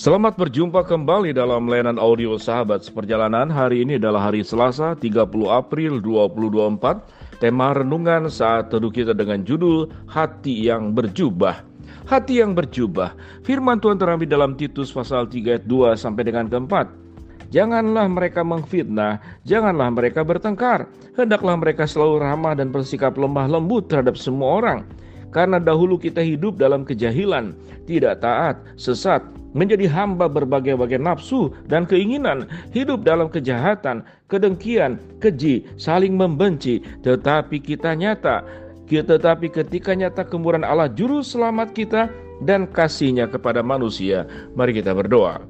Selamat berjumpa kembali dalam layanan audio Sahabat Seperjalanan. Hari ini adalah hari Selasa 30 April 2024. Tema renungan saat teduh kita dengan judul Hati yang Berjubah. Hati yang berjubah. Firman Tuhan terambil dalam Titus pasal 3 ayat 2 sampai dengan keempat. Janganlah mereka mengfitnah, janganlah mereka bertengkar. Hendaklah mereka selalu ramah dan bersikap lemah lembut terhadap semua orang. Karena dahulu kita hidup dalam kejahilan, tidak taat, sesat, menjadi hamba berbagai-bagai nafsu dan keinginan, hidup dalam kejahatan, kedengkian, keji, saling membenci. Tetapi ketika nyata kemurahan Allah juru selamat kita dan kasih-Nya kepada manusia, mari kita berdoa.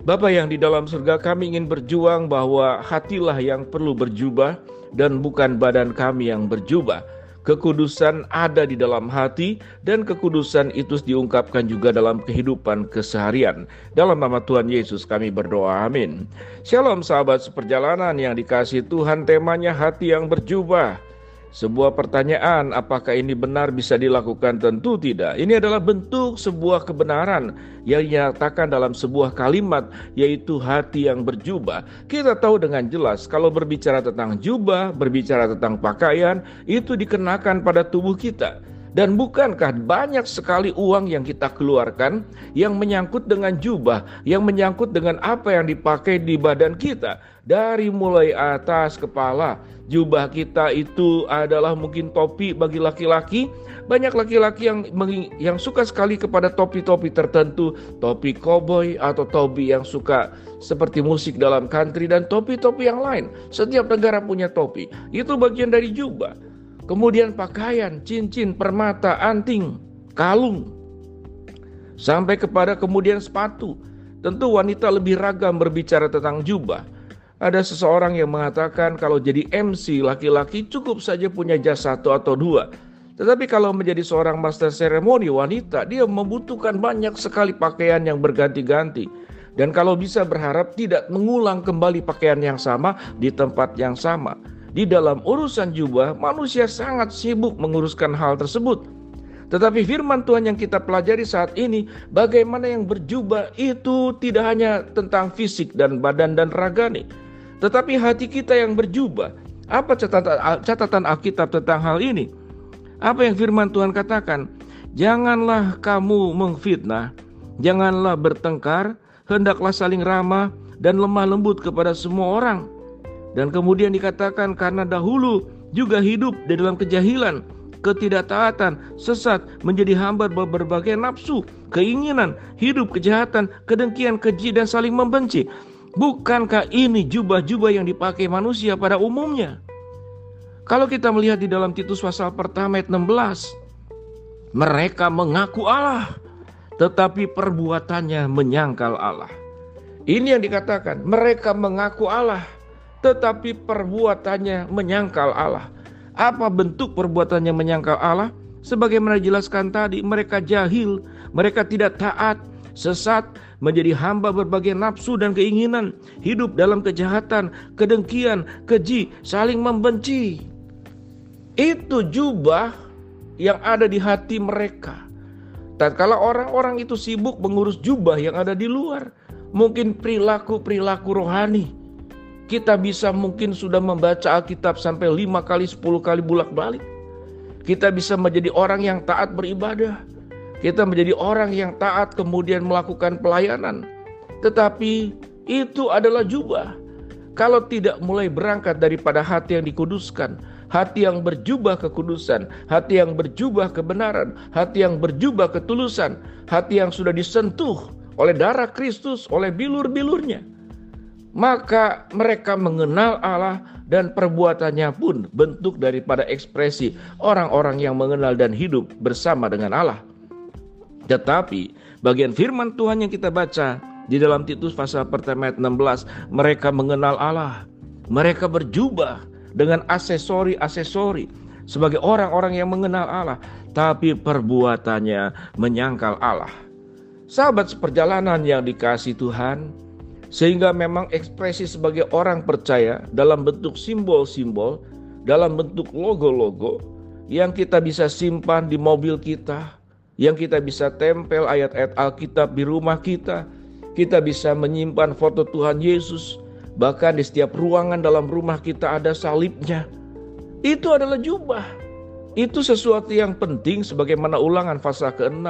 Bapa yang di dalam surga, kami ingin berjuang bahwa hatilah yang perlu berjubah dan bukan badan kami yang berjubah. Kekudusan ada di dalam hati dan kekudusan itu diungkapkan juga dalam kehidupan keseharian. Dalam nama Tuhan Yesus kami berdoa, amin. Shalom sahabat seperjalanan yang dikasihi Tuhan, temanya hati yang berjubah. Sebuah pertanyaan, apakah ini benar bisa dilakukan? Tentu tidak. Ini adalah bentuk sebuah kebenaran yang dinyatakan dalam sebuah kalimat, yaitu hati yang berjubah. Kita tahu dengan jelas kalau berbicara tentang jubah, berbicara tentang pakaian, itu dikenakan pada tubuh kita. Dan bukankah banyak sekali uang yang kita keluarkan yang menyangkut dengan jubah, yang menyangkut dengan apa yang dipakai di badan kita. Dari mulai atas kepala, jubah kita itu adalah mungkin topi bagi laki-laki. Banyak laki-laki yang suka sekali kepada topi-topi tertentu, topi koboi atau topi yang suka seperti musik dalam country dan topi-topi yang lain. Setiap negara punya topi, itu bagian dari jubah. Kemudian pakaian, cincin, permata, anting, kalung, sampai kepada kemudian sepatu. Tentu wanita lebih ragam berbicara tentang jubah. Ada seseorang yang mengatakan kalau jadi MC laki-laki cukup saja punya jas satu atau dua. Tetapi kalau menjadi seorang master seremoni wanita, dia membutuhkan banyak sekali pakaian yang berganti-ganti. Dan kalau bisa berharap tidak mengulang kembali pakaian yang sama di tempat yang sama. Di dalam urusan jubah, manusia sangat sibuk menguruskan hal tersebut. Tetapi firman Tuhan yang kita pelajari saat ini, bagaimana yang berjubah itu tidak hanya tentang fisik dan badan dan ragani, tetapi hati kita yang berjubah. Apa catatan Alkitab tentang hal ini? Apa yang firman Tuhan katakan? Janganlah kamu mengfitnah, janganlah bertengkar, hendaklah saling ramah dan lemah lembut kepada semua orang. Dan kemudian dikatakan karena dahulu juga hidup di dalam kejahilan, ketidaktaatan, sesat, menjadi hamba berbagai nafsu, keinginan, hidup kejahatan, kedengkian, keji dan saling membenci. Bukankah ini jubah-jubah yang dipakai manusia pada umumnya? Kalau kita melihat di dalam Titus pasal pertama ayat 16, mereka mengaku Allah, tetapi perbuatannya menyangkal Allah. Ini yang dikatakan, mereka mengaku Allah, tetapi perbuatannya menyangkal Allah. Apa bentuk perbuatannya menyangkal Allah? Sebagaimana dijelaskan tadi, mereka jahil, mereka tidak taat, sesat, menjadi hamba berbagai nafsu dan keinginan, hidup dalam kejahatan, kedengkian, keji, saling membenci. Itu jubah yang ada di hati mereka. Tatkala orang-orang itu sibuk mengurus jubah yang ada di luar, mungkin perilaku rohani, kita bisa mungkin sudah membaca Alkitab sampai 5 kali, 10 kali bolak-balik. Kita bisa menjadi orang yang taat beribadah. Kita menjadi orang yang taat kemudian melakukan pelayanan. Tetapi itu adalah jubah. Kalau tidak mulai berangkat daripada hati yang dikuduskan, hati yang berjubah kekudusan, hati yang berjubah kebenaran, hati yang berjubah ketulusan, hati yang sudah disentuh oleh darah Kristus, oleh bilur-bilurnya, maka mereka mengenal Allah dan perbuatannya pun bentuk daripada ekspresi orang-orang yang mengenal dan hidup bersama dengan Allah. Tetapi bagian firman Tuhan yang kita baca di dalam Titus pasal pertama ayat 16, mereka mengenal Allah, mereka berjubah dengan aksesori sebagai orang-orang yang mengenal Allah, tapi perbuatannya menyangkal Allah. Sahabat seperjalanan yang dikasihi Tuhan, sehingga memang ekspresi sebagai orang percaya dalam bentuk simbol-simbol, dalam bentuk logo-logo yang kita bisa simpan di mobil kita, yang kita bisa tempel ayat-ayat Alkitab di rumah kita. Kita bisa menyimpan foto Tuhan Yesus, bahkan di setiap ruangan dalam rumah kita ada salibnya. Itu adalah jubah. Itu sesuatu yang penting sebagaimana Ulangan pasal ke-6.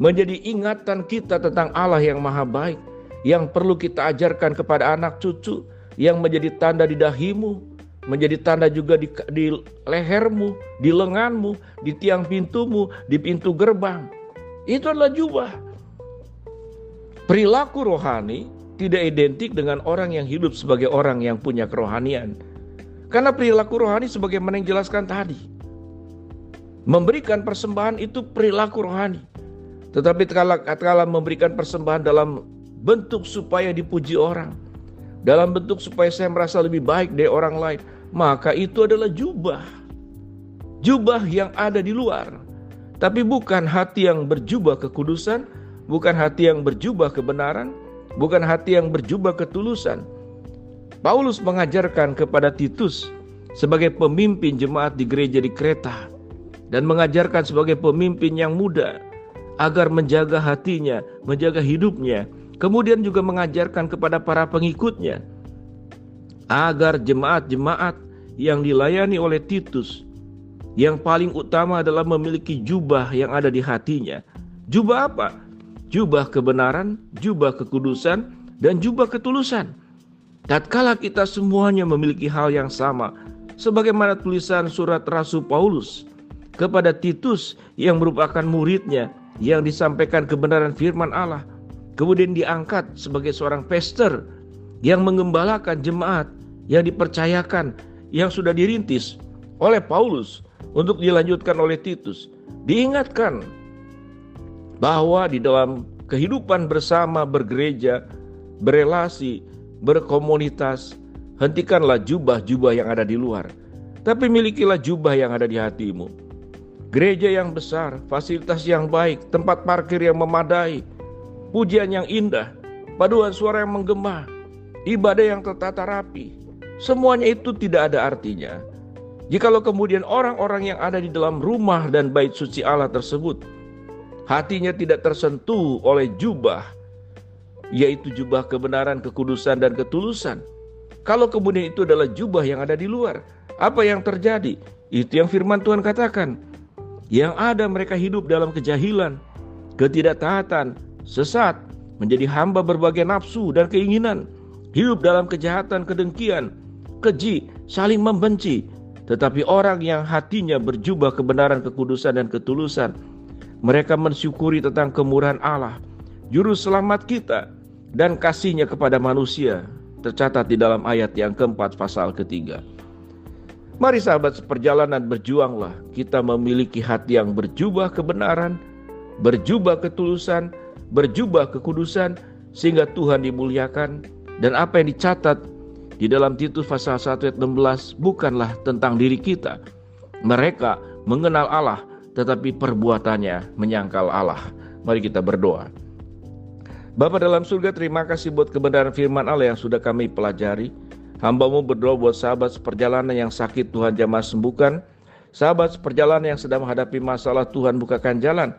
Menjadi ingatan kita tentang Allah yang maha baik, yang perlu kita ajarkan kepada anak cucu, yang menjadi tanda di dahimu, menjadi tanda juga di lehermu, di lenganmu, di tiang pintumu, di pintu gerbang. Itu adalah jubah. Perilaku rohani tidak identik dengan orang yang hidup sebagai orang yang punya kerohanian. Karena perilaku rohani sebagaimana yang dijelaskan tadi, memberikan persembahan itu perilaku rohani. Tetapi kala memberikan persembahan dalam bentuk supaya dipuji orang, dalam bentuk supaya saya merasa lebih baik dari orang lain, maka itu adalah jubah. Jubah yang ada di luar. Tapi bukan hati yang berjubah kekudusan, bukan hati yang berjubah kebenaran, bukan hati yang berjubah ketulusan. Paulus mengajarkan kepada Titus sebagai pemimpin jemaat di gereja di Kreta, dan mengajarkan sebagai pemimpin yang muda agar menjaga hatinya, menjaga hidupnya. Kemudian juga mengajarkan kepada para pengikutnya agar jemaat-jemaat yang dilayani oleh Titus, yang paling utama adalah memiliki jubah yang ada di hatinya. Jubah apa? Jubah kebenaran, jubah kekudusan, dan jubah ketulusan. Tatkala kita semuanya memiliki hal yang sama, sebagaimana tulisan surat Rasul Paulus kepada Titus yang merupakan muridnya, yang disampaikan kebenaran firman Allah, kemudian diangkat sebagai seorang pastor yang mengembalakan jemaat yang dipercayakan, yang sudah dirintis oleh Paulus untuk dilanjutkan oleh Titus. Diingatkan bahwa di dalam kehidupan bersama, bergereja, berelasi, berkomunitas, hentikanlah jubah-jubah yang ada di luar, tapi milikilah jubah yang ada di hatimu. Gereja yang besar, fasilitas yang baik, tempat parkir yang memadai, pujian yang indah, paduan suara yang menggema, ibadah yang tertata rapi, semuanya itu tidak ada artinya jikalau kemudian orang-orang yang ada di dalam rumah dan bait suci Allah tersebut hatinya tidak tersentuh oleh jubah, yaitu jubah kebenaran, kekudusan, dan ketulusan. Kalau kemudian itu adalah jubah yang ada di luar, apa yang terjadi? Itu yang firman Tuhan katakan. Yang ada mereka hidup dalam kejahilan, ketidaktaatan, sesat, menjadi hamba berbagai nafsu dan keinginan, hidup dalam kejahatan, kedengkian, keji, saling membenci. Tetapi orang yang hatinya berjubah kebenaran, kekudusan, dan ketulusan, mereka mensyukuri tentang kemurahan Allah, juru selamat kita, dan kasih-Nya kepada manusia, tercatat di dalam ayat yang keempat pasal ketiga. Mari sahabat seperjalanan, berjuanglah kita memiliki hati yang berjubah kebenaran, berjubah ketulusan, berjubah kekudusan, sehingga Tuhan dimuliakan. Dan apa yang dicatat di dalam Titus pasal 1 ayat 16 bukanlah tentang diri kita. Mereka mengenal Allah, tetapi perbuatannya menyangkal Allah. Mari kita berdoa. Bapa dalam surga, terima kasih buat kebenaran firman Allah yang sudah kami pelajari. Hamba-Mu berdoa buat sahabat seperjalanan yang sakit, Tuhan jamah sembuhkan. Sahabat seperjalanan yang sedang menghadapi masalah, Tuhan bukakan jalan.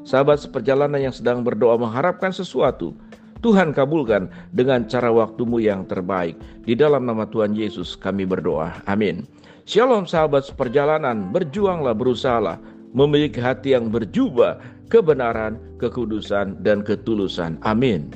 Sahabat seperjalanan yang sedang berdoa mengharapkan sesuatu, Tuhan kabulkan dengan cara waktu-Mu yang terbaik. Di dalam nama Tuhan Yesus kami berdoa. Amin. Shalom sahabat seperjalanan, berjuanglah, berusahalah memiliki hati yang berjubah kebenaran, kekudusan, dan ketulusan. Amin.